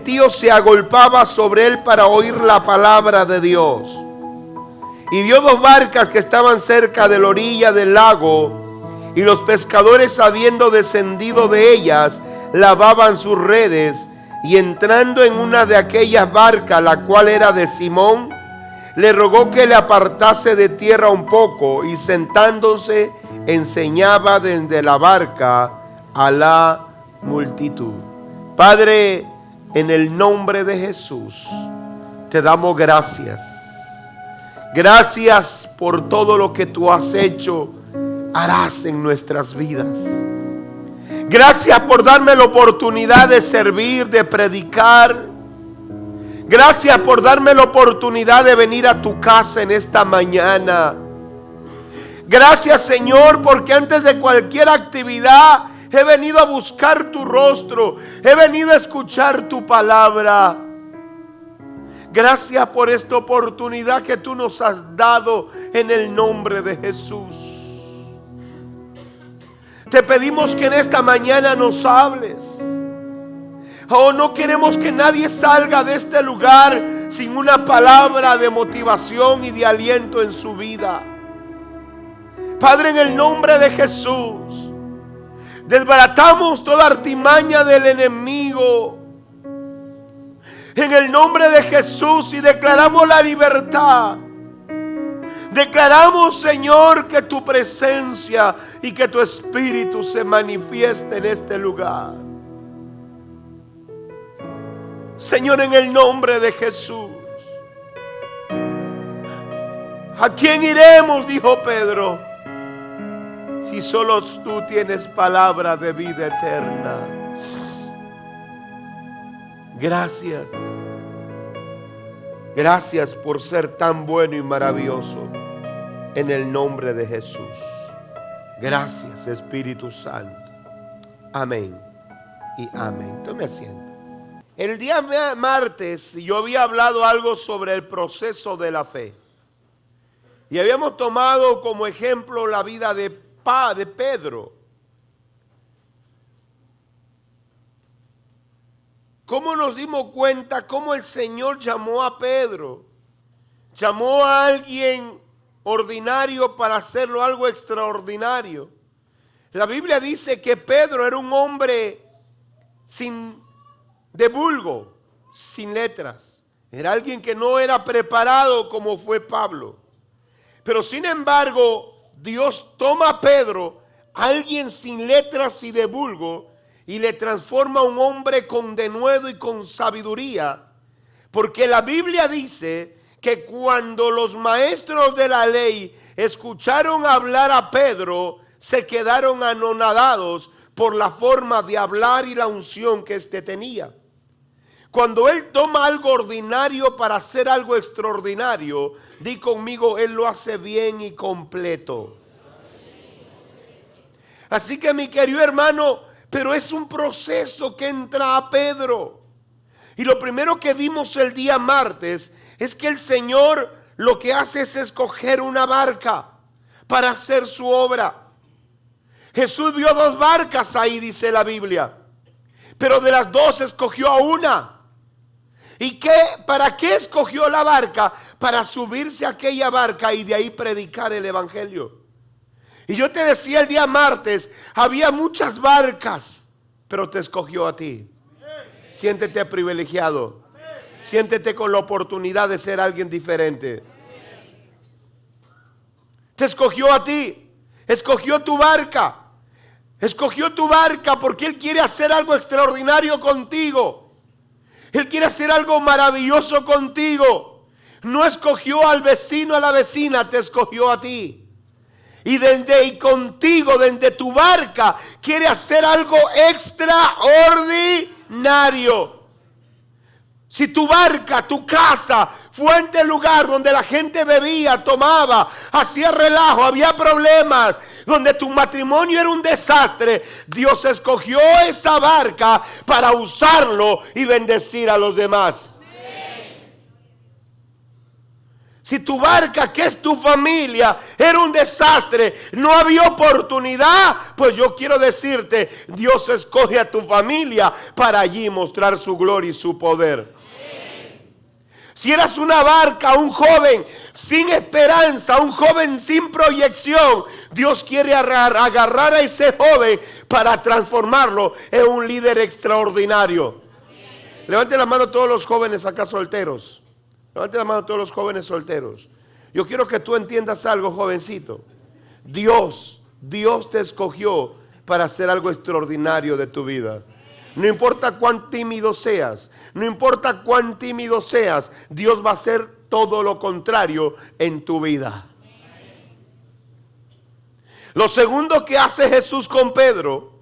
Tío se agolpaba sobre él para oír la palabra de Dios. Y vio dos barcas que estaban cerca de la orilla del lago, y los pescadores, habiendo descendido de ellas, lavaban sus redes. Y entrando en una de aquellas barcas, la cual era de Simón, le rogó que le apartase de tierra un poco, y sentándose enseñaba desde la barca a la multitud. Padre, en el nombre de Jesús, te damos gracias. Gracias por todo lo que tú has hecho, harás en nuestras vidas. Gracias por darme la oportunidad de servir, de predicar. Gracias por darme la oportunidad de venir a tu casa en esta mañana. Gracias, Señor, porque antes de cualquier actividad he venido a buscar tu rostro. He venido a escuchar tu palabra. Gracias por esta oportunidad que tú nos has dado en el nombre de Jesús. Te pedimos que en esta mañana nos hables. Oh, no queremos que nadie salga de este lugar sin una palabra de motivación y de aliento en su vida. Padre, en el nombre de Jesús, desbaratamos toda artimaña del enemigo. En el nombre de Jesús, y declaramos la libertad. Declaramos, Señor, que tu presencia y que tu espíritu se manifieste en este lugar. Señor, en el nombre de Jesús. ¿A quién iremos?, dijo Pedro, si solo tú tienes palabra de vida eterna. Gracias. Gracias por ser tan bueno y maravilloso. En el nombre de Jesús. Gracias, Espíritu Santo. Amén y amén. Tome asiento. El día martes yo había hablado algo sobre el proceso de la fe. Y habíamos tomado como ejemplo la vida de Pedro. ¿Cómo nos dimos cuenta cómo el Señor llamó a Pedro? Llamó a alguien ordinario para hacerlo algo extraordinario. La Biblia dice que Pedro era un hombre de vulgo, sin letras. Era alguien que no era preparado como fue Pablo. Pero sin embargo, Dios toma a Pedro, alguien sin letras y de vulgo, y le transforma a un hombre con denuedo y con sabiduría. Porque la Biblia dice que cuando los maestros de la ley escucharon hablar a Pedro, se quedaron anonadados por la forma de hablar y la unción que éste tenía. Cuando él toma algo ordinario para hacer algo extraordinario, di conmigo, él lo hace bien y completo. Así que, mi querido hermano, pero es un proceso que entra a Pedro. Y lo primero que vimos el día martes es que el Señor lo que hace es escoger una barca para hacer su obra. Jesús vio dos barcas ahí, dice la Biblia, pero de las dos escogió a una. ¿Y para qué escogió la barca? Para subirse a aquella barca y de ahí predicar el evangelio. Y yo te decía el día martes, había muchas barcas, pero te escogió a ti. Siéntete privilegiado. Siéntete con la oportunidad de ser alguien diferente. Te escogió a ti. Escogió tu barca. Escogió tu barca porque Él quiere hacer algo extraordinario contigo. Él quiere hacer algo maravilloso contigo. No escogió al vecino, a la vecina, te escogió a ti. Y contigo, desde tu barca, quiere hacer algo extraordinario. Si tu barca, tu casa, fue el lugar donde la gente bebía, tomaba, hacía relajo, había problemas, donde tu matrimonio era un desastre, Dios escogió esa barca para usarlo y bendecir a los demás. Si tu barca, que es tu familia, era un desastre, no había oportunidad, pues yo quiero decirte, Dios escoge a tu familia para allí mostrar su gloria y su poder. Si eras una barca, un joven sin esperanza, un joven sin proyección, Dios quiere agarrar a ese joven para transformarlo en un líder extraordinario. Levante la mano todos los jóvenes acá solteros. Levante la mano todos los jóvenes solteros. Yo quiero que tú entiendas algo, jovencito. Dios te escogió para hacer algo extraordinario de tu vida. No importa cuán tímido seas, no importa cuán tímido seas, Dios va a hacer todo lo contrario en tu vida. Lo segundo que hace Jesús con Pedro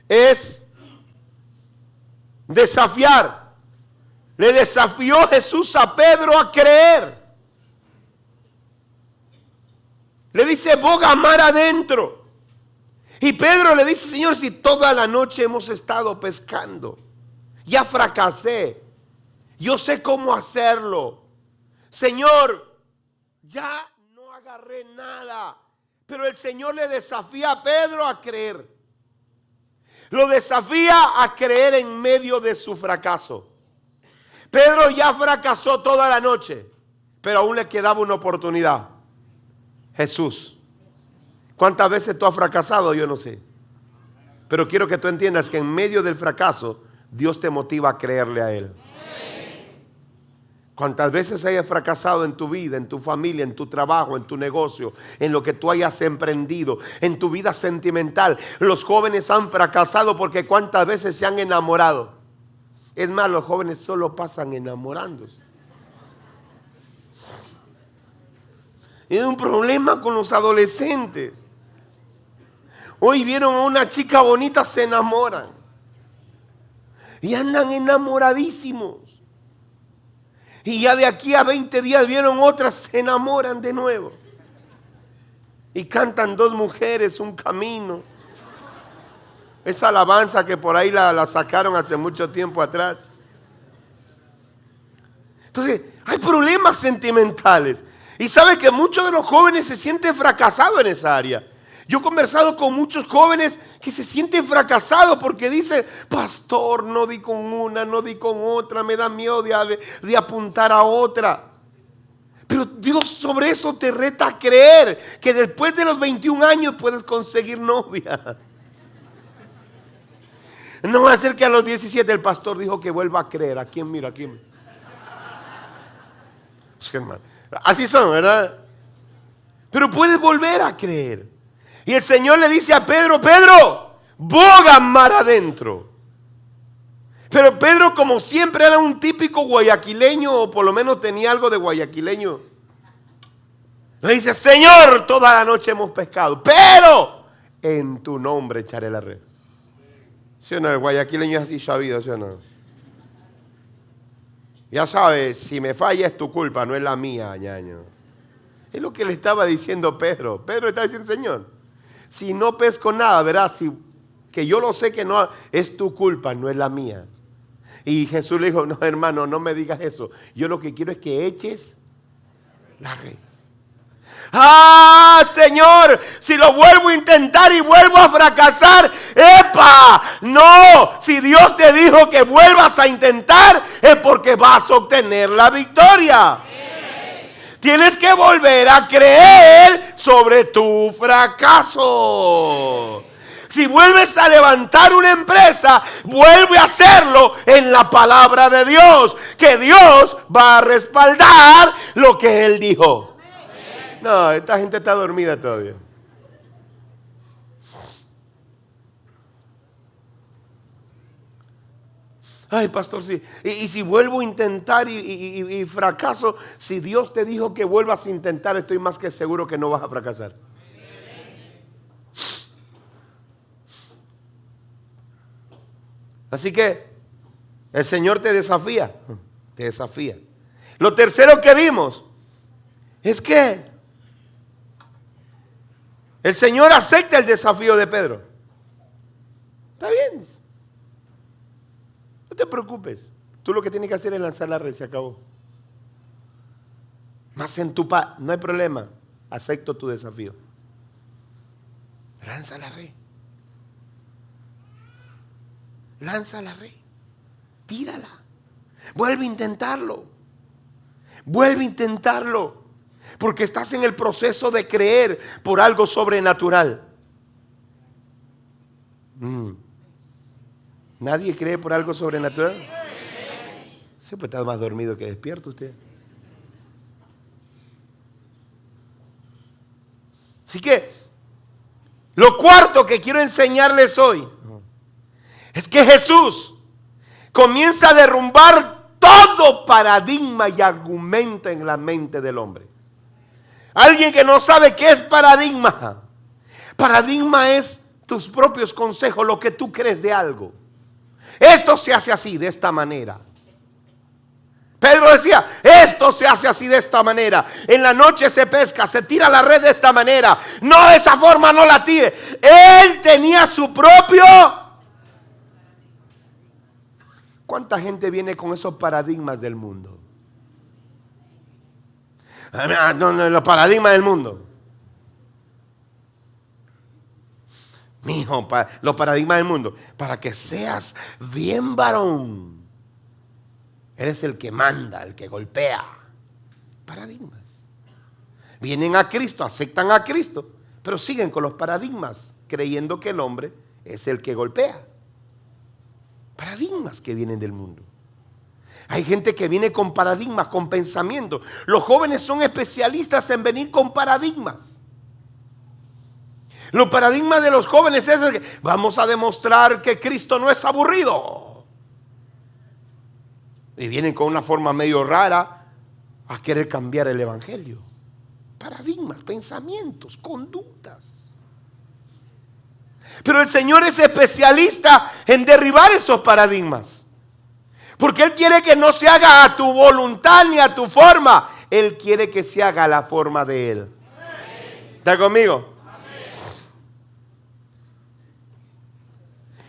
es desafiar. Le desafió Jesús a Pedro a creer. Le dice, boga mar adentro. Y Pedro le dice, Señor, si toda la noche hemos estado pescando, ya fracasé, yo sé cómo hacerlo. Señor, ya no agarré nada. Pero el Señor le desafía a Pedro a creer. Lo desafía a creer en medio de su fracaso. Pedro ya fracasó toda la noche, pero aún le quedaba una oportunidad. Jesús. ¿Cuántas veces tú has fracasado? Yo no sé. Pero quiero que tú entiendas que en medio del fracaso, Dios te motiva a creerle a Él. ¿Cuántas veces hayas fracasado en tu vida, en tu familia, en tu trabajo, en tu negocio, en lo que tú hayas emprendido, en tu vida sentimental? Los jóvenes han fracasado porque cuántas veces se han enamorado. Es más, los jóvenes solo pasan enamorándose. Es un problema con los adolescentes. Hoy vieron a una chica bonita, se enamoran. Y andan enamoradísimos. Y ya de aquí a 20 días vieron otras, se enamoran de nuevo. Y cantan dos mujeres, un camino. Esa alabanza que por ahí la sacaron hace mucho tiempo atrás. Entonces, hay problemas sentimentales. Y sabe que muchos de los jóvenes se sienten fracasados en esa área. Yo he conversado con muchos jóvenes que se sienten fracasados porque dicen, pastor, no di con una, no di con otra, me da miedo de apuntar a otra. Pero Dios sobre eso te reta a creer que después de los 21 años puedes conseguir novia. No va a ser que a los 17 el pastor dijo que vuelva a creer. ¿A quién mira? ¿A quién? Así son, ¿verdad? Pero puedes volver a creer. Y el Señor le dice a Pedro, Pedro, boga mar adentro. Pero Pedro, como siempre, era un típico guayaquileño, o por lo menos tenía algo de guayaquileño. Le dice, Señor, toda la noche hemos pescado, pero en tu nombre echaré la red. ¿Sí o no? El guayaquileño es así sabido, ¿sí o no? Ya sabes, si me falla es tu culpa, no es la mía, ñaño. Es lo que le estaba diciendo Pedro. Pedro está diciendo, Señor, si no pesco nada, verás, que yo lo sé que no es tu culpa, no es la mía. Y Jesús le dijo, no, hermano, no me digas eso. Yo lo que quiero es que eches la red. ¡Ah, Señor! Si lo vuelvo a intentar y vuelvo a fracasar, ¡epa! No, si Dios te dijo que vuelvas a intentar, es porque vas a obtener la victoria. Tienes que volver a creer sobre tu fracaso. Si vuelves a levantar una empresa, vuelve a hacerlo en la palabra de Dios, que Dios va a respaldar lo que Él dijo. No, esta gente está dormida todavía. Ay, pastor, sí. Y si vuelvo a intentar y fracaso, si Dios te dijo que vuelvas a intentar, estoy más que seguro que no vas a fracasar. Así que el Señor te desafía. Te desafía. Lo tercero que vimos es que el Señor acepta el desafío de Pedro. Está bien. No te preocupes. Tú lo que tienes que hacer es lanzar la red, se acabó. Más en tu no hay problema. Acepto tu desafío. Lanza la red. Lanza la red. Tírala. Vuelve a intentarlo. Vuelve a intentarlo. Porque estás en el proceso de creer por algo sobrenatural. ¿Nadie cree por algo sobrenatural? Siempre está más dormido que despierto usted. Así que, lo cuarto que quiero enseñarles hoy es que Jesús comienza a derrumbar todo paradigma y argumento en la mente del hombre. Alguien que no sabe qué es paradigma. Paradigma es tus propios consejos, lo que tú crees de algo. Esto se hace así, de esta manera. Pedro decía, esto se hace así de esta manera. En la noche se pesca, se tira la red de esta manera. No, de esa forma no la tire. Él tenía su propio. ¿Cuánta gente viene con esos paradigmas del mundo? No, los paradigmas del mundo. Mijo, los paradigmas del mundo. Para que seas bien varón. Eres el que manda, el que golpea. Paradigmas. Vienen a Cristo, aceptan a Cristo, pero siguen con los paradigmas, creyendo que el hombre es el que golpea. Paradigmas que vienen del mundo. Hay gente que viene con paradigmas, con pensamientos. Los jóvenes son especialistas en venir con paradigmas. Los paradigmas de los jóvenes es el que vamos a demostrar que Cristo no es aburrido. Y vienen con una forma medio rara a querer cambiar el evangelio. Paradigmas, pensamientos, conductas. Pero el Señor es especialista en derribar esos paradigmas. Porque Él quiere que no se haga a tu voluntad ni a tu forma. Él quiere que se haga a la forma de Él. ¿Está conmigo?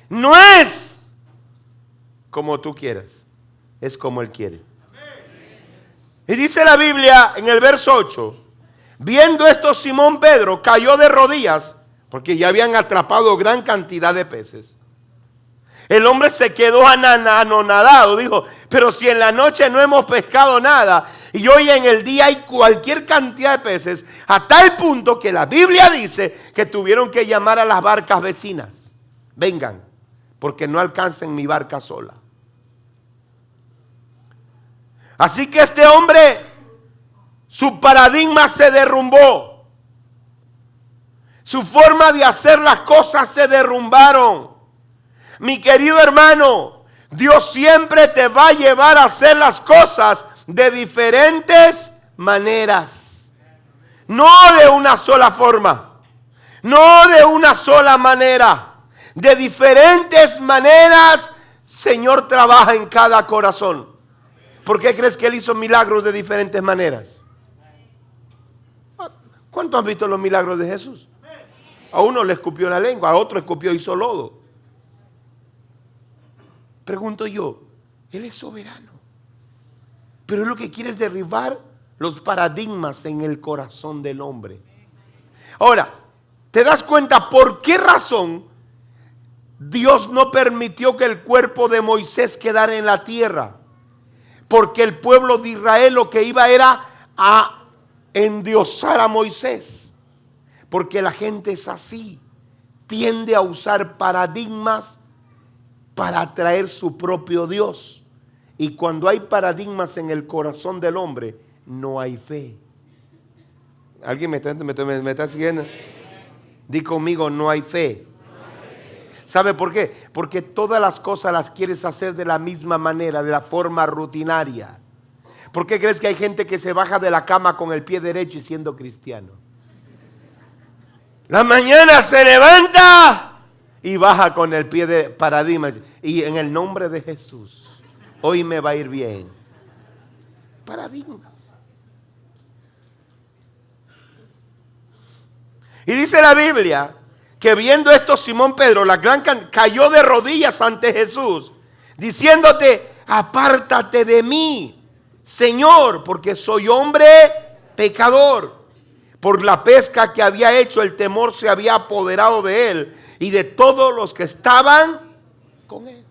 No es como tú quieras. Es como Él quiere. Y dice la Biblia en el verso 8, viendo esto Simón Pedro cayó de rodillas, porque ya habían atrapado gran cantidad de peces. El hombre se quedó anonadado, dijo, pero si en la noche no hemos pescado nada, y hoy en el día hay cualquier cantidad de peces, a tal punto que la Biblia dice que tuvieron que llamar a las barcas vecinas. Vengan, porque no alcancen mi barca sola. Así que este hombre, su paradigma se derrumbó. Su forma de hacer las cosas se derrumbaron. Mi querido hermano, Dios siempre te va a llevar a hacer las cosas de diferentes maneras. No de una sola forma. No de una sola manera. De diferentes maneras, Señor trabaja en cada corazón. ¿Por qué crees que Él hizo milagros de diferentes maneras? ¿Cuántos han visto los milagros de Jesús? A uno le escupió la lengua, a otro escupió y hizo lodo. Pregunto yo, Él es soberano. Pero Él lo que quiere es derribar los paradigmas en el corazón del hombre. Ahora, ¿te das cuenta por qué razón Dios no permitió que el cuerpo de Moisés quedara en la tierra? Porque el pueblo de Israel lo que iba era a endiosar a Moisés. Porque la gente es así. Tiende a usar paradigmas para atraer su propio Dios. Y cuando hay paradigmas en el corazón del hombre, no hay fe. ¿Alguien me está siguiendo? Di conmigo, no hay fe. ¿Sabe por qué? Porque todas las cosas las quieres hacer de la misma manera, de la forma rutinaria. ¿Por qué crees que hay gente que se baja de la cama con el pie derecho y siendo cristiano? La mañana se levanta y baja con el pie de paradigma. Y en el nombre de Jesús, hoy me va a ir bien. Paradigma. Y dice la Biblia que viendo esto Simón Pedro, cayó de rodillas ante Jesús, diciéndote, apártate de mí, Señor, porque soy hombre pecador. Por la pesca que había hecho, el temor se había apoderado de él y de todos los que estaban con él.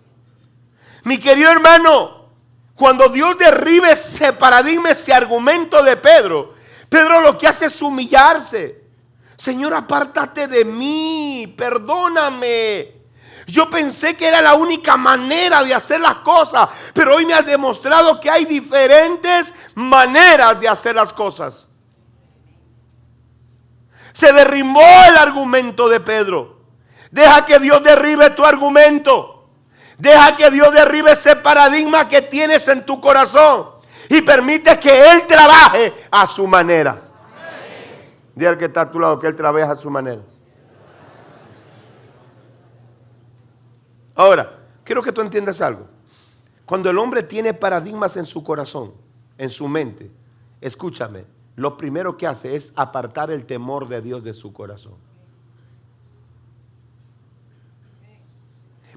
Mi querido hermano, cuando Dios derribe ese paradigma, ese argumento de Pedro, Pedro lo que hace es humillarse. Señor, apártate de mí, perdóname. Yo pensé que era la única manera de hacer las cosas, pero hoy me has demostrado que hay diferentes maneras de hacer las cosas. Se derrimbó el argumento de Pedro. Deja que Dios derribe tu argumento. Deja que Dios derribe ese paradigma que tienes en tu corazón y permite que Él trabaje a su manera. Dile al que está a tu lado que Él trabaje a su manera. Ahora, quiero que tú entiendas algo. Cuando el hombre tiene paradigmas en su corazón, en su mente, escúchame, lo primero que hace es apartar el temor de Dios de su corazón.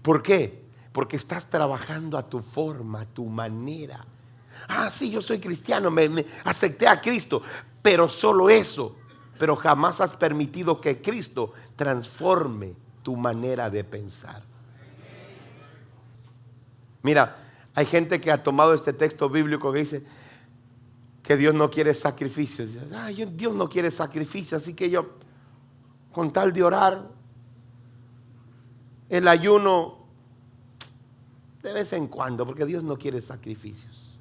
¿Por qué? Porque estás trabajando a tu forma, a tu manera. Ah, sí, yo soy cristiano, me acepté a Cristo, pero solo eso. Pero jamás has permitido que Cristo transforme tu manera de pensar. Mira, hay gente que ha tomado este texto bíblico que dice que Dios no quiere sacrificios. Dios no quiere sacrificios, así que yo, con tal de orar, el ayuno de vez en cuando, porque Dios no quiere sacrificios.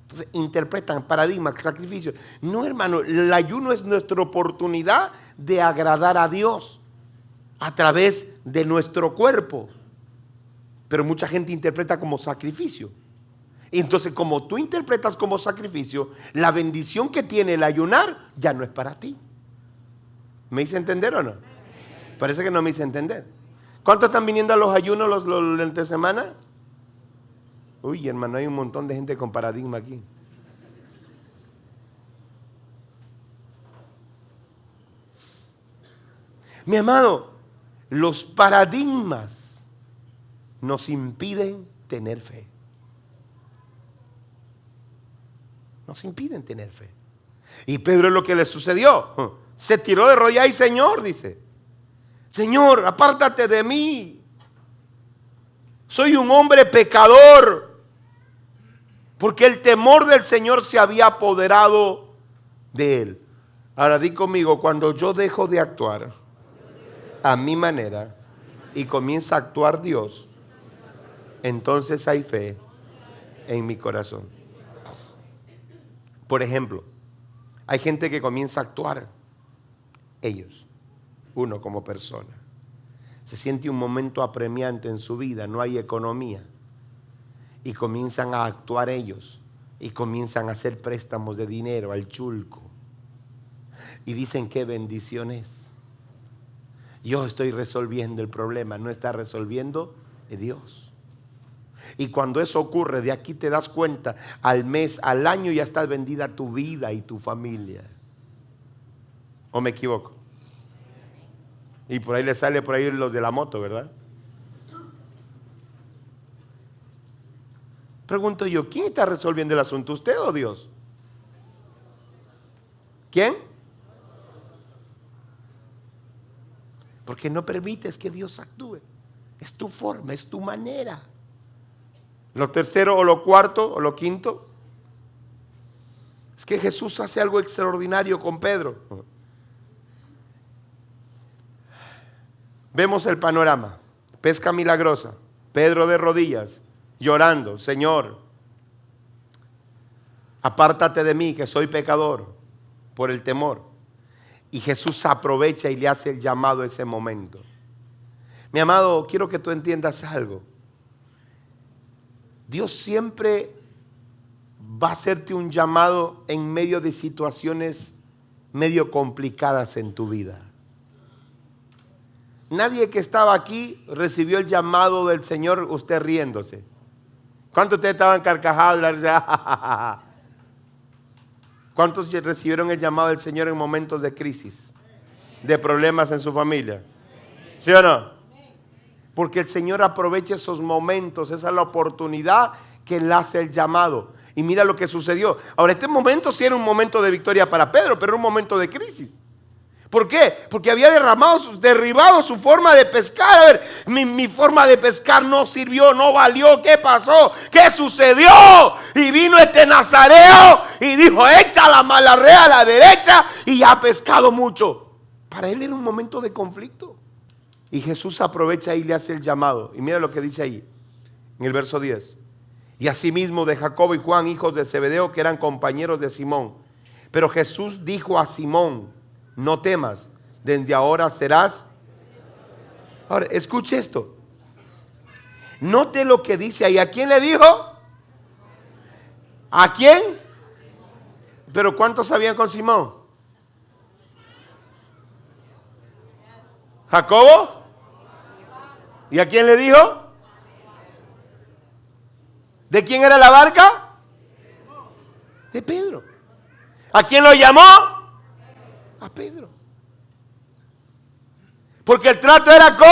Entonces interpretan paradigmas, sacrificios. No, hermano, el ayuno es nuestra oportunidad de agradar a Dios a través de nuestro cuerpo. Pero mucha gente interpreta como sacrificio. Y entonces, como tú interpretas como sacrificio, la bendición que tiene el ayunar ya no es para ti. ¿Me hice entender o no? Parece que no me hice entender. ¿Cuántos están viniendo a los ayunos los entre semana? Uy, hermano, hay un montón de gente con paradigma aquí. Mi amado, los paradigmas nos impiden tener fe. Nos impiden tener fe. Y Pedro es lo que le sucedió. Se tiró de rodillas y Señor, dice, Señor, apártate de mí. Soy un hombre pecador. Porque el temor del Señor se había apoderado de él. Ahora di conmigo, cuando yo dejo de actuar a mi manera y comienza a actuar Dios, entonces hay fe en mi corazón. Por ejemplo, hay gente que comienza a actuar, ellos, uno como persona. Se siente un momento apremiante en su vida, no hay economía. Y comienzan a actuar ellos. Y comienzan a hacer préstamos de dinero al chulco. Y dicen qué bendición es. Yo estoy resolviendo el problema, no está resolviendo Dios. Y cuando eso ocurre, de aquí te das cuenta, al mes, al año ya está vendida tu vida y tu familia. ¿O me equivoco? Y por ahí le sale por ahí los de la moto, ¿verdad? Pregunto yo, ¿quién está resolviendo el asunto? ¿Usted o Dios? ¿Quién? Porque no permites que Dios actúe. Es tu forma, es tu manera. Lo tercero o lo cuarto o lo quinto es que Jesús hace algo extraordinario con Pedro. Vemos el panorama. Pesca milagrosa. Pedro de rodillas, llorando. Señor, apártate de mí que soy pecador, por el temor. Y Jesús aprovecha y le hace el llamado a ese momento. Mi amado, quiero que tú entiendas algo. Dios siempre va a hacerte un llamado en medio de situaciones medio complicadas en tu vida. Nadie que estaba aquí recibió el llamado del Señor, usted riéndose. ¿Cuántos de ustedes estaban carcajados? ¿Cuántos recibieron el llamado del Señor en momentos de crisis, de problemas en su familia? ¿Sí o no? Porque el Señor aprovecha esos momentos, esa es la oportunidad que Él hace el llamado. Y mira lo que sucedió. Ahora, este momento sí era un momento de victoria para Pedro, pero era un momento de crisis. ¿Por qué? Porque había derribado su forma de pescar. A ver, mi forma de pescar no sirvió, no valió. ¿Qué pasó? ¿Qué sucedió? Y vino este nazareo y dijo, echa la malarrea a la derecha y ha pescado mucho. Para él era un momento de conflicto. Y Jesús aprovecha y le hace el llamado. Y mira lo que dice ahí, en el verso 10. Y asimismo de Jacobo y Juan, hijos de Zebedeo, que eran compañeros de Simón. Pero Jesús dijo a Simón, no temas, desde ahora serás. Ahora, escuche esto. Note lo que dice ahí. ¿A quién le dijo? ¿A quién? Pero ¿cuántos sabían con Simón? ¿Jacobo? ¿Y a quién le dijo? ¿De quién era la barca? De Pedro. ¿A quién lo llamó? A Pedro. Porque el trato era con.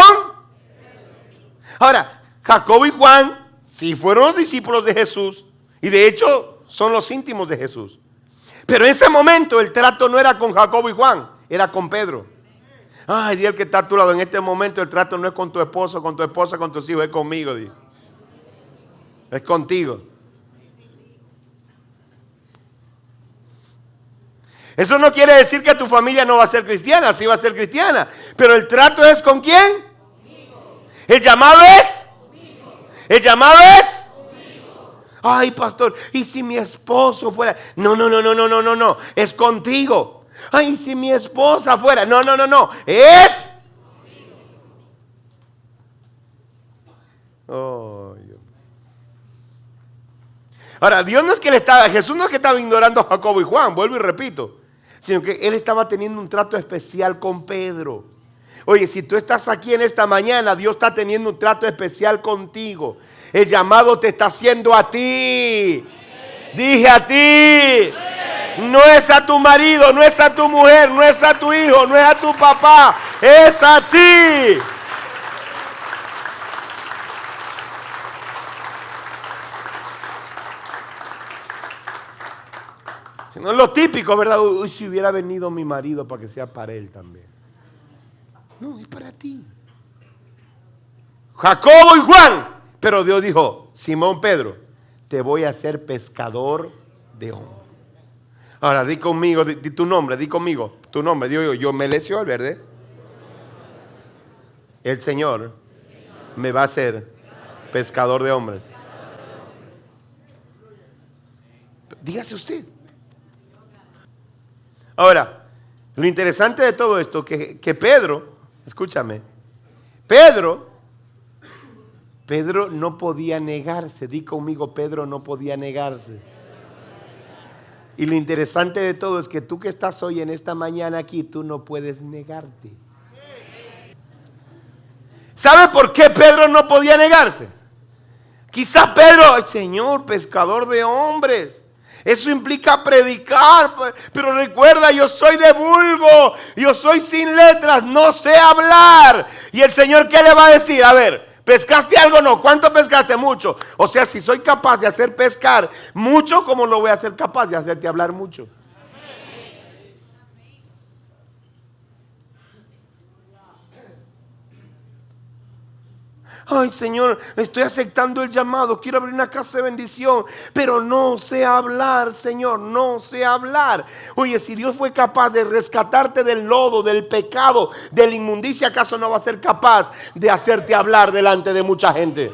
Ahora, Jacobo y Juan sí fueron los discípulos de Jesús. Y de hecho son los íntimos de Jesús. Pero en ese momento el trato no era con Jacobo y Juan, era con Pedro. Ay, di el que está a tu lado, en este momento el trato no es con tu esposo, con tu esposa, con tus hijos, es conmigo, di. Es contigo. Eso no quiere decir que tu familia no va a ser cristiana, sí va a ser cristiana. Pero el trato es ¿con quién? Conmigo. El llamado es. Conmigo. El llamado es. Conmigo. Ay, pastor, ¿y si mi esposo fuera? No, es contigo. Ay, si mi esposa fuera? No, es. Oh, Dios. Ahora, Jesús no es que estaba ignorando a Jacobo y Juan, vuelvo y repito, sino que él estaba teniendo un trato especial con Pedro. Oye, si tú estás aquí en esta mañana, Dios está teniendo un trato especial contigo. El llamado te está haciendo a ti. Dije a ti. No es a tu marido, no es a tu mujer, no es a tu hijo, no es a tu papá, es a ti. No es lo típico, ¿verdad? Uy, si hubiera venido mi marido para que sea para él también. No, es para ti. Jacobo y Juan. Pero Dios dijo, Simón Pedro, te voy a hacer pescador de hombres. Ahora, di conmigo, di tu nombre, di conmigo, tu nombre. Digo yo Melesio, ¿verdad? El Señor me va a hacer pescador de hombres. Dígase usted. Ahora, lo interesante de todo esto, que Pedro, escúchame, Pedro no podía negarse. Di conmigo, Pedro no podía negarse. Y lo interesante de todo es que tú que estás hoy en esta mañana aquí, tú no puedes negarte. ¿Sabe por qué Pedro no podía negarse? Quizás Pedro, Señor, pescador de hombres. Eso implica predicar, pero recuerda, yo soy de vulgo, yo soy sin letras, no sé hablar. Y el Señor, ¿qué le va a decir? A ver, ¿pescaste algo? No. ¿Cuánto pescaste? Mucho. O sea, si soy capaz de hacer pescar mucho, ¿cómo lo voy a hacer capaz de hacerte hablar mucho? Ay, Señor, estoy aceptando el llamado, quiero abrir una casa de bendición, pero no sé hablar, Señor, no sé hablar. Oye, si Dios fue capaz de rescatarte del lodo, del pecado, de la inmundicia, ¿acaso no va a ser capaz de hacerte hablar delante de mucha gente?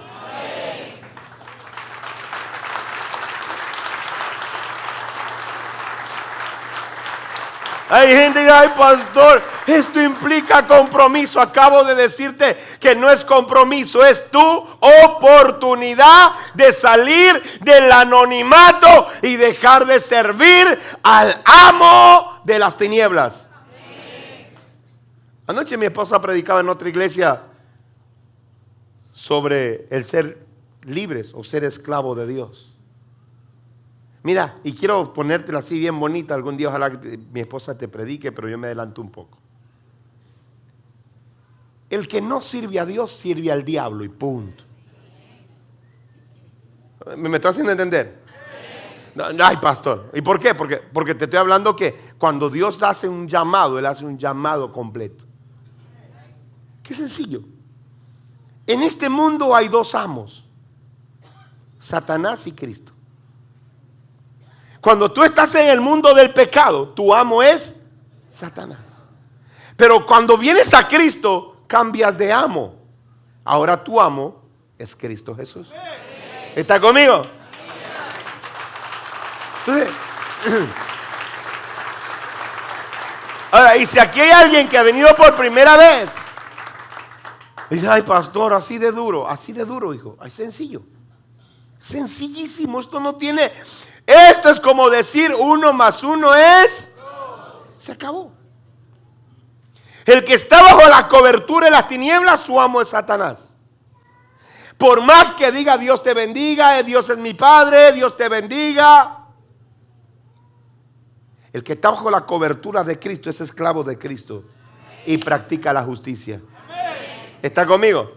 Hay gente que, ay, pastor, esto implica compromiso. Acabo de decirte que no es compromiso, es tu oportunidad de salir del anonimato y dejar de servir al amo de las tinieblas. Anoche mi esposa predicaba en otra iglesia sobre el ser libres o ser esclavo de Dios. Mira, y quiero ponértela así bien bonita. Algún día ojalá que mi esposa te predique, pero yo me adelanto un poco. El que no sirve a Dios sirve al diablo y punto. ¿Me estoy haciendo entender? Ay, pastor. ¿Y por qué? Porque te estoy hablando que cuando Dios hace un llamado, Él hace un llamado completo. Qué sencillo. En este mundo hay dos amos: Satanás y Cristo. Cuando tú estás en el mundo del pecado, tu amo es Satanás. Pero cuando vienes a Cristo, cambias de amo. Ahora tu amo es Cristo Jesús. ¿Está conmigo? Entonces, ahora, y si aquí hay alguien que ha venido por primera vez, dice: ay, pastor, así de duro, hijo. Es sencillo. Sencillísimo. Esto no tiene. Esto es como decir 1 más 1 es. Se acabó. El que está bajo la cobertura de las tinieblas, su amo es Satanás. Por más que diga Dios te bendiga, Dios es mi Padre, Dios te bendiga. El que está bajo la cobertura de Cristo es esclavo de Cristo y practica la justicia. ¿Está conmigo?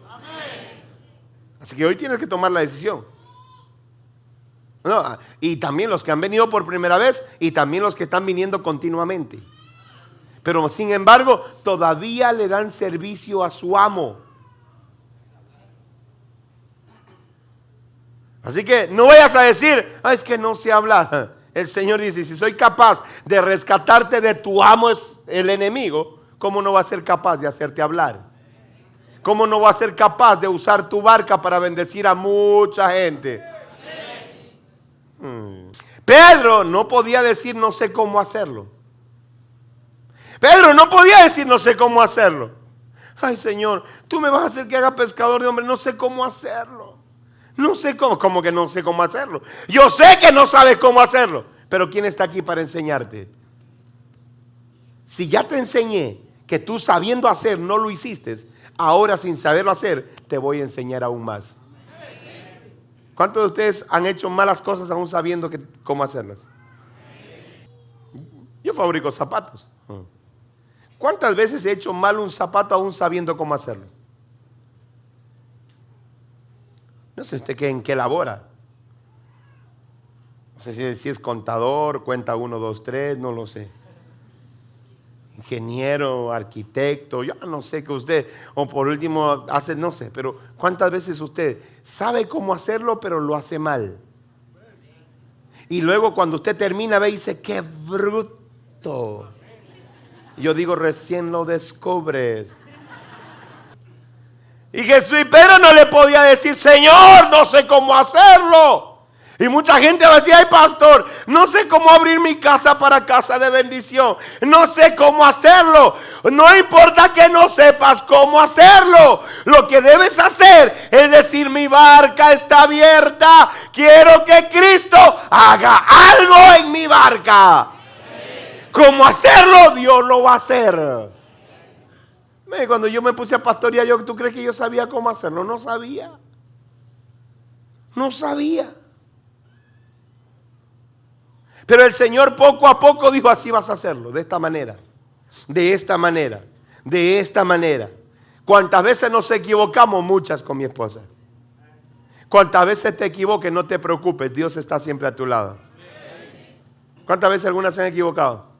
Así que hoy tienes que tomar la decisión. No, y también los que han venido por primera vez y también los que están viniendo continuamente. Pero sin embargo, todavía le dan servicio a su amo. Así que no vayas a decir: es que no sé hablar. El Señor dice: si soy capaz de rescatarte de tu amo, es el enemigo, ¿cómo no va a ser capaz de hacerte hablar? ¿Cómo no va a ser capaz de usar tu barca para bendecir a mucha gente? Pedro no podía decir no sé cómo hacerlo. Pedro no podía decir no sé cómo hacerlo. Ay, Señor, tú me vas a hacer que haga pescador de hombres. No sé cómo hacerlo. No sé cómo. ¿Cómo que no sé cómo hacerlo? Yo sé que no sabes cómo hacerlo. Pero ¿quién está aquí para enseñarte? Si ya te enseñé que tú sabiendo hacer no lo hiciste, ahora sin saberlo hacer te voy a enseñar aún más. ¿Cuántos de ustedes han hecho malas cosas aún sabiendo cómo hacerlas? Yo fabrico zapatos. ¿Cuántas veces he hecho mal un zapato aún sabiendo cómo hacerlo? No sé usted en qué labora. No sé si es contador, cuenta 1, 2, 3, no lo sé. Ingeniero, arquitecto, yo no sé que usted, o por último hace, no sé, pero ¿cuántas veces usted sabe cómo hacerlo pero lo hace mal? Y luego cuando usted termina ve y dice: ¡qué bruto! Yo digo: recién lo descubres. Y Jesús y Pedro no le podía decir: Señor, no sé cómo hacerlo. Y mucha gente va a decir: ay, pastor, no sé cómo abrir mi casa para casa de bendición. No sé cómo hacerlo. No importa que no sepas cómo hacerlo. Lo que debes hacer es decir: mi barca está abierta. Quiero que Cristo haga algo en mi barca. ¿Cómo hacerlo? Dios lo va a hacer. Cuando yo me puse a pastorear, ¿tú crees que yo sabía cómo hacerlo? No sabía. No sabía. Pero el Señor poco a poco dijo: así vas a hacerlo, de esta manera, de esta manera, de esta manera. ¿Cuántas veces nos equivocamos? Muchas con mi esposa. ¿Cuántas veces te equivoques? No te preocupes, Dios está siempre a tu lado. ¿Cuántas veces algunas se han equivocado?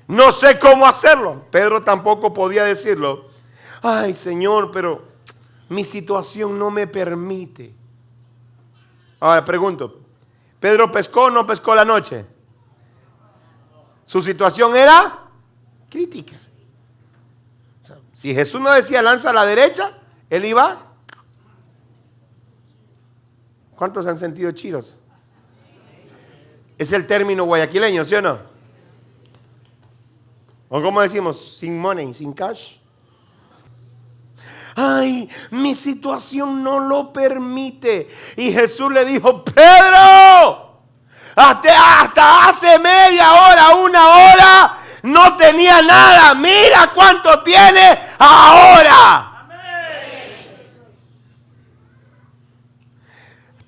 No sé cómo hacerlo. Pedro tampoco podía decirlo. Ay, Señor, pero mi situación no me permite. Ahora pregunto: ¿Pedro pescó o no pescó la noche? Su situación era crítica. O sea, si Jesús no decía lanza a la derecha, él iba. ¿Cuántos han sentido chiros? Es el término guayaquileño, ¿sí o no? O como decimos, sin money, sin cash. Ay, mi situación no lo permite. Y Jesús le dijo: Pedro, hasta hace media hora, 1 hora, no tenía nada. Mira cuánto tiene ahora.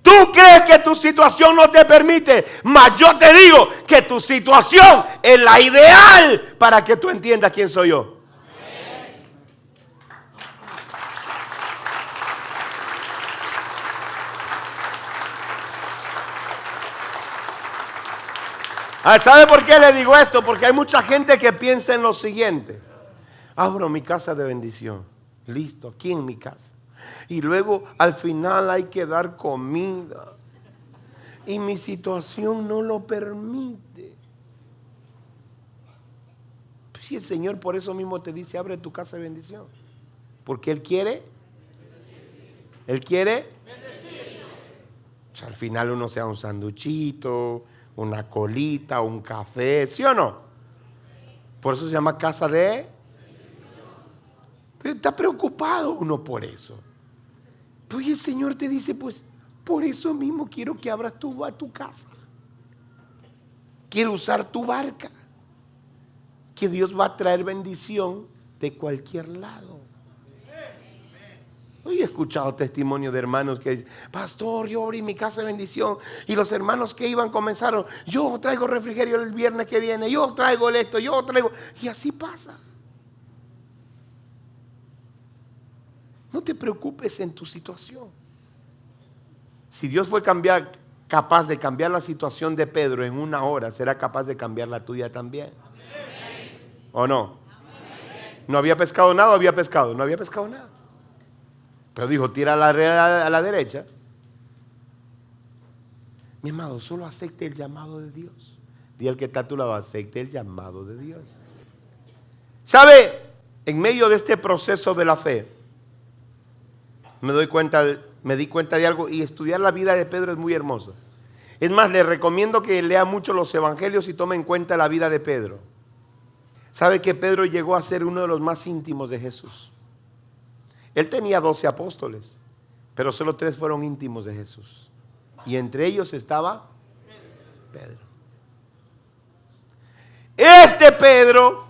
Tú crees que tu situación no te permite, mas yo te digo que tu situación es la ideal para que tú entiendas quién soy yo. ¿Sabe por qué le digo esto? Porque hay mucha gente que piensa en lo siguiente. Abro mi casa de bendición. Listo, aquí en mi casa. Y luego al final hay que dar comida. Y mi situación no lo permite. Pues si el Señor por eso mismo te dice, abre tu casa de bendición. Porque Él quiere. Él quiere. Pues al final uno sea un sanduchito, una colita, un café, ¿sí o no? Por eso se llama casa de. Está preocupado uno por eso. Pues el Señor te dice, pues por eso mismo quiero que abras tu casa. Quiero usar tu barca. Que Dios va a traer bendición de cualquier lado. Hoy he escuchado testimonios de hermanos que dicen, pastor, yo abrí mi casa de bendición. Y los hermanos que iban comenzaron, yo traigo refrigerio el viernes que viene, yo traigo esto, yo traigo. Y así pasa. No te preocupes en tu situación. Si Dios fue capaz de cambiar la situación de Pedro en una hora, será capaz de cambiar la tuya también. ¿O no? ¿No había pescado nada o había pescado? No había pescado nada. Pero dijo, tira a la derecha. Mi amado, solo acepte el llamado de Dios. Di al que está a tu lado, acepte el llamado de Dios. ¿Sabe? En medio de este proceso de la fe, me di cuenta de algo, y estudiar la vida de Pedro es muy hermoso. Es más, le recomiendo que lea mucho los evangelios y tome en cuenta la vida de Pedro. ¿Sabe que Pedro llegó a ser uno de los más íntimos de Jesús? Él tenía 12 apóstoles, pero solo 3 fueron íntimos de Jesús. Y entre ellos estaba Pedro. Este Pedro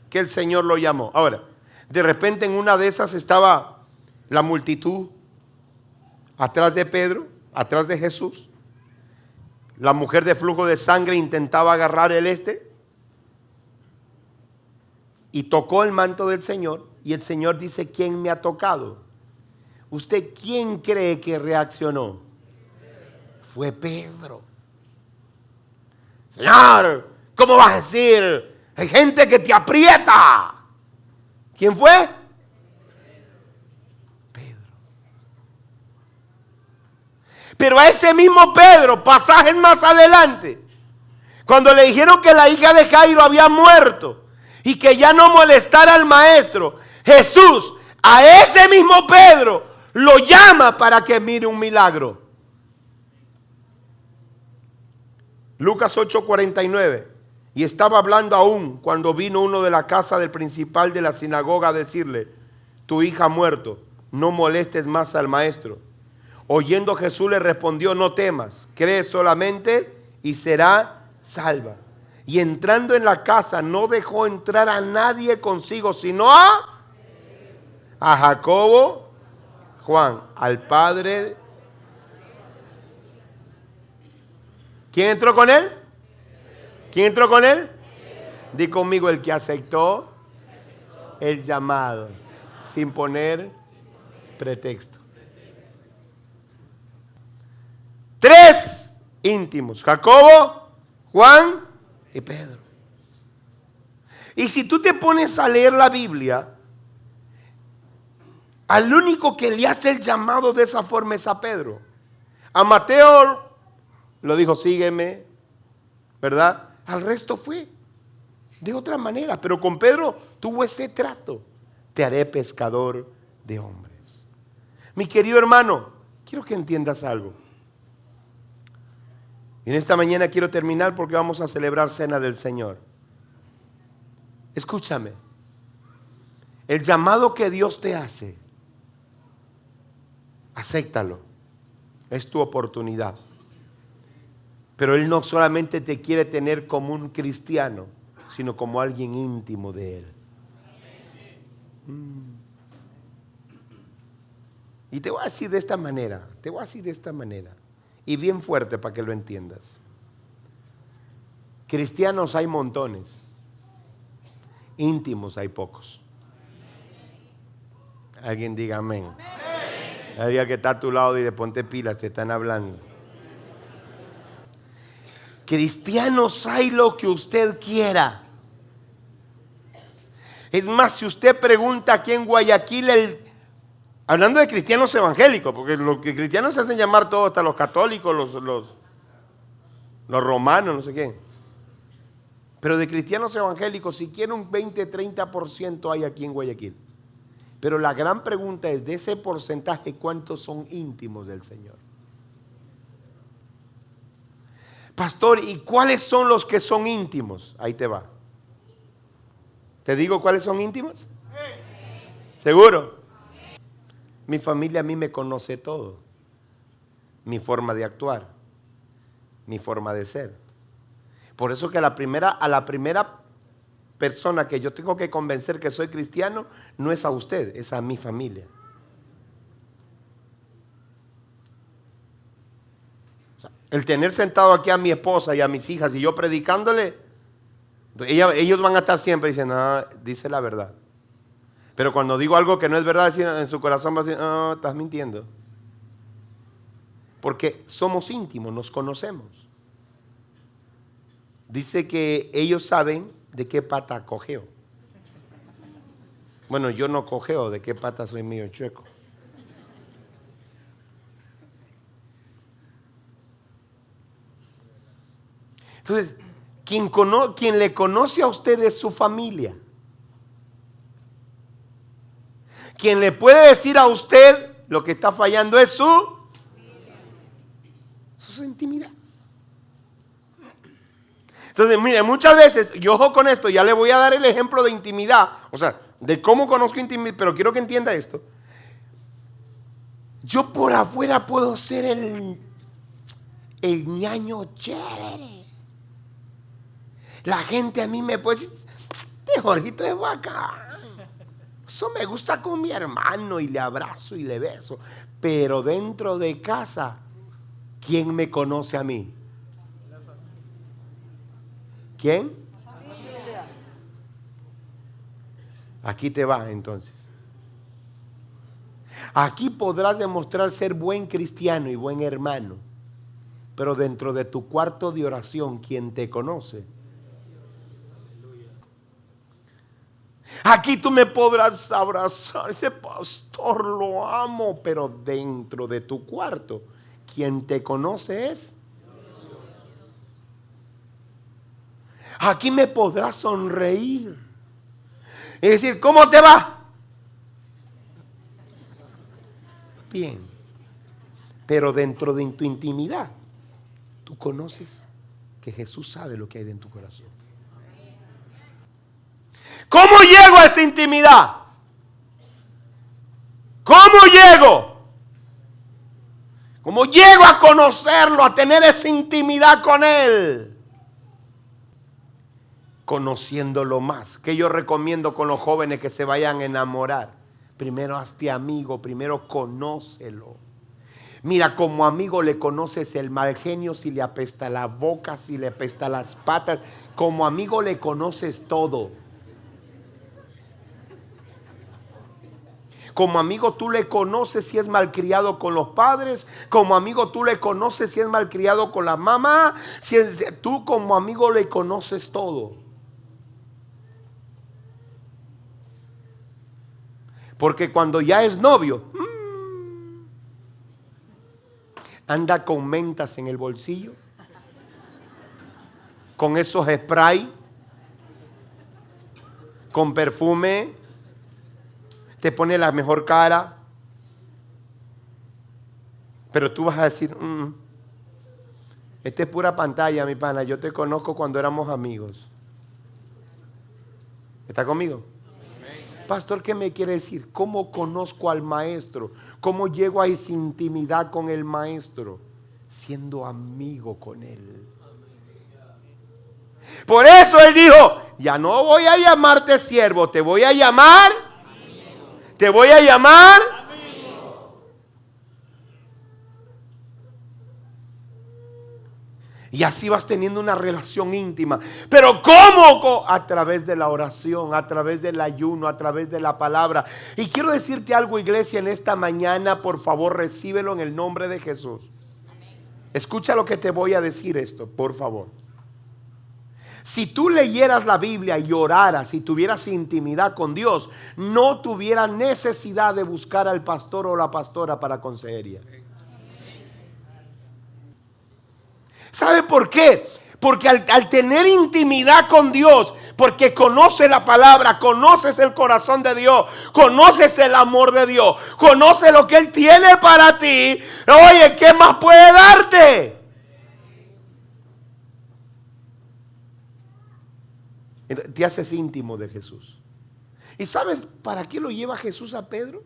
que el Señor lo llamó. Ahora, de repente en una de esas estaba la multitud atrás de Pedro, atrás de Jesús. La mujer de flujo de sangre intentaba agarrar y tocó el manto del Señor. Y el Señor dice, ¿quién me ha tocado? ¿Usted quién cree que reaccionó? Fue Pedro. Señor, ¿cómo vas a decir? Hay gente que te aprieta. ¿Quién fue? Pedro. Pero a ese mismo Pedro, pasajes más adelante, cuando le dijeron que la hija de Jairo había muerto y que ya no molestara al maestro, Jesús a ese mismo Pedro lo llama para que mire un milagro. Lucas 8:49. Y estaba hablando aún cuando vino uno de la casa del principal de la sinagoga a decirle, tu hija ha muerto, no molestes más al maestro. Oyendo Jesús le respondió, no temas, cree solamente y será salva. Y entrando en la casa no dejó entrar a nadie consigo, sino a Jacobo, Juan, al padre. ¿Quién entró con él? ¿Quién entró con él? Di conmigo, el que aceptó el llamado sin poner pretexto. 3 íntimos, Jacobo, Juan y Pedro. Y si tú te pones a leer la Biblia, al único que le hace el llamado de esa forma es a Pedro. A Mateo lo dijo, sígueme, ¿verdad? Al resto fue de otra manera, pero con Pedro tuvo ese trato. Te haré pescador de hombres. Mi querido hermano, quiero que entiendas algo. En esta mañana quiero terminar porque vamos a celebrar Cena del Señor. Escúchame. El llamado que Dios te hace, acéptalo. Es tu oportunidad. Pero Él no solamente te quiere tener como un cristiano, sino como alguien íntimo de Él. Y te voy a decir de esta manera, y bien fuerte para que lo entiendas. Cristianos hay montones, íntimos hay pocos. Alguien diga amén. Alguien que está a tu lado y de ponte pilas, te están hablando. Cristianos hay lo que usted quiera. Es más, si usted pregunta aquí en Guayaquil, hablando de cristianos evangélicos, porque los que cristianos se hacen llamar todos, hasta los católicos, los romanos, no sé qué. Pero de cristianos evangélicos, siquiera un 20-30% hay aquí en Guayaquil. Pero la gran pregunta es, de ese porcentaje, ¿cuántos son íntimos del Señor? Pastor, ¿y cuáles son los que son íntimos? Ahí te va. ¿Te digo cuáles son íntimos? ¿Seguro? Mi familia a mí me conoce todo. Mi forma de actuar, mi forma de ser. Por eso que a la primera persona que yo tengo que convencer que soy cristiano, no es a usted, es a mi familia. O sea, el tener sentado aquí a mi esposa y a mis hijas y yo predicándole, ellos van a estar siempre diciendo, no, dice la verdad. Pero cuando digo algo que no es verdad, en su corazón va a decir, no, estás mintiendo. Porque somos íntimos, nos conocemos. Dice que ellos saben de qué pata cojeo. Bueno, yo no cojeo, de qué pata soy medio chueco. Entonces, quien le conoce a usted es su familia. Quien le puede decir a usted lo que está fallando es su intimidad. Entonces, mire, muchas veces, yo ojo con esto, ya le voy a dar el ejemplo de intimidad, o sea, de cómo conozco intimidad, pero quiero que entienda esto. Yo por afuera puedo ser el ñaño chévere. La gente a mí me puede decir, este Jorgito es bacán. Eso me gusta con mi hermano y le abrazo y le beso. Pero dentro de casa, ¿quién me conoce a mí? ¿Quién? Aquí te va entonces. Aquí podrás demostrar ser buen cristiano y buen hermano, pero dentro de tu cuarto de oración, ¿quién te conoce? Aquí tú me podrás abrazar, ese pastor lo amo, pero dentro de tu cuarto, ¿quién te conoce es? Aquí me podrás sonreír y decir, ¿cómo te va? Bien. Pero dentro de tu intimidad, tú conoces que Jesús sabe lo que hay dentro de tu corazón. ¿Cómo llego a esa intimidad? ¿Cómo llego? ¿Cómo llego a conocerlo, a tener esa intimidad con Él? Conociéndolo más. Que yo recomiendo con los jóvenes que se vayan a enamorar. Primero hazte amigo, primero conócelo. Mira, como amigo le conoces el mal genio, si le apesta la boca, si le apesta las patas. Como amigo le conoces todo. Como amigo tú le conoces si es malcriado con los padres. Como amigo tú le conoces si es malcriado con la mamá. Tú como amigo le conoces todo. Porque cuando ya es novio, anda con mentas en el bolsillo, con esos spray, con perfume, te pone la mejor cara, pero tú vas a decir, esta es pura pantalla, mi pana, yo te conozco cuando éramos amigos. ¿Está conmigo? Pastor, ¿qué me quiere decir? ¿Cómo conozco al maestro? ¿Cómo llego a esa intimidad con el maestro? Siendo amigo con él. Por eso él dijo, ya no voy a llamarte siervo, te voy a llamar amigo. Te voy a llamar amigo. Y así vas teniendo una relación íntima. Pero ¿cómo? A través de la oración, a través del ayuno, a través de la palabra. Y quiero decirte algo, iglesia, en esta mañana, por favor, recíbelo en el nombre de Jesús. Escucha lo que te voy a decir esto, por favor. Si tú leyeras la Biblia y oraras y tuvieras intimidad con Dios, no tuvieras necesidad de buscar al pastor o la pastora para consejería. ¿Sabe por qué? Porque al tener intimidad con Dios, porque conoces la palabra, conoces el corazón de Dios, conoces el amor de Dios, conoces lo que Él tiene para ti. Oye, ¿qué más puede darte? Te haces íntimo de Jesús. ¿Y sabes para qué lo lleva Jesús a Pedro?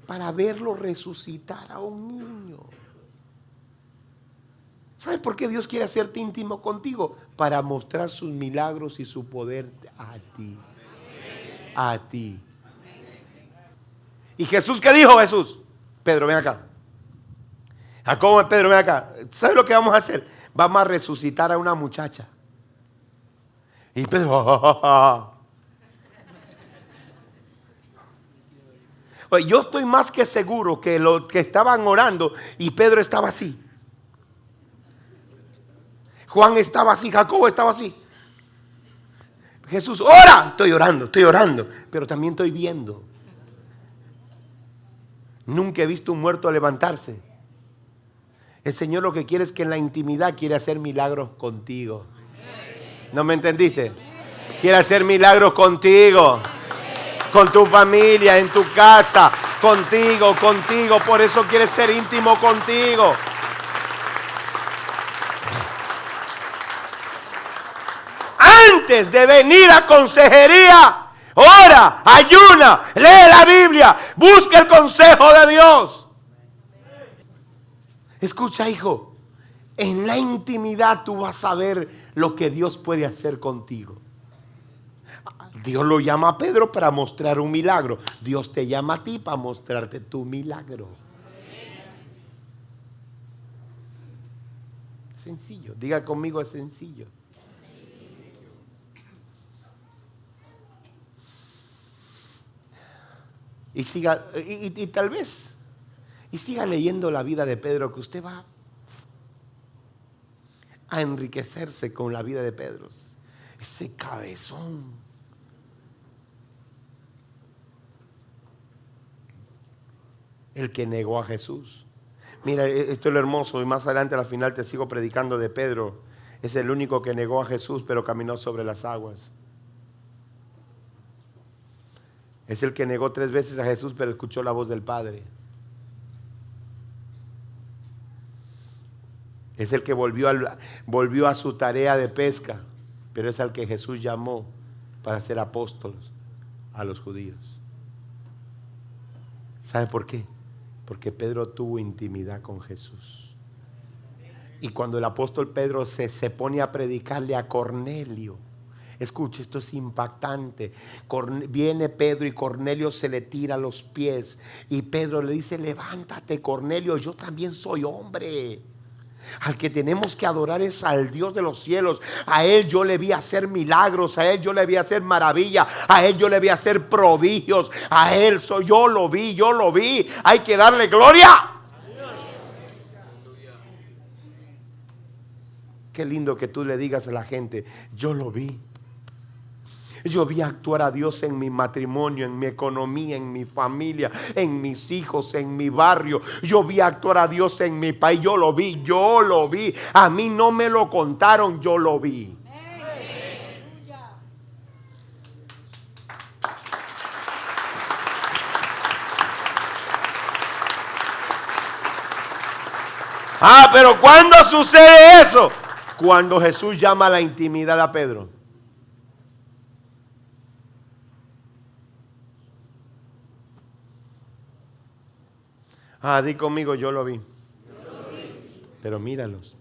Para verlo resucitar a un niño. ¿Sabes por qué Dios quiere hacerte íntimo contigo? Para mostrar sus milagros y su poder a ti. A ti. ¿Y Jesús qué dijo Jesús? Pedro, ven acá. Jacobo, Pedro, ven acá. ¿Sabes lo que vamos a hacer? Vamos a resucitar a una muchacha. Y Pedro, Oye, yo estoy más que seguro que los que estaban orando y Pedro estaba así. Juan estaba así, Jacobo estaba así. Jesús, ora. Estoy orando, pero también estoy viendo. Nunca he visto un muerto levantarse. El Señor lo que quiere es que en la intimidad quiere hacer milagros contigo. ¿No me entendiste? Quiere hacer milagros contigo, con tu familia, en tu casa, contigo. Por eso quiere ser íntimo contigo. Antes de venir a consejería, ora, ayuna, lee la Biblia, busca el consejo de Dios. Escucha, hijo, en la intimidad tú vas a ver lo que Dios puede hacer contigo. Dios lo llama a Pedro para mostrar un milagro. Dios te llama a ti para mostrarte tu milagro. Sencillo, diga conmigo, es sencillo. Y siga, y tal vez, y siga leyendo la vida de Pedro, que usted va a enriquecerse con la vida de Pedro. Ese cabezón. El que negó a Jesús. Mira, esto es lo hermoso, y más adelante al final te sigo predicando de Pedro. Es el único que negó a Jesús, pero caminó sobre las aguas. Es el que negó 3 veces a Jesús, pero escuchó la voz del Padre. Es el que volvió a su tarea de pesca, pero es al que Jesús llamó para ser apóstoles a los judíos. ¿Sabe por qué? Porque Pedro tuvo intimidad con Jesús. Y cuando el apóstol Pedro se pone a predicarle a Cornelio, escuche, esto es impactante. Viene Pedro y Cornelio se le tira a los pies. Y Pedro le dice, levántate, Cornelio, yo también soy hombre. Al que tenemos que adorar es al Dios de los cielos. A Él yo le vi hacer milagros, a Él yo le vi hacer maravillas, a Él yo le vi hacer prodigios, a Él yo lo vi. Hay que darle gloria. Qué lindo que tú le digas a la gente, yo lo vi. Yo vi actuar a Dios en mi matrimonio, en mi economía, en mi familia, en mis hijos, en mi barrio. Yo vi actuar a Dios en mi país. Yo lo vi. A mí no me lo contaron, yo lo vi. Pero ¿cuándo sucede eso? Cuando Jesús llama a la intimidad a Pedro. Di conmigo, yo lo vi. Pero míralos.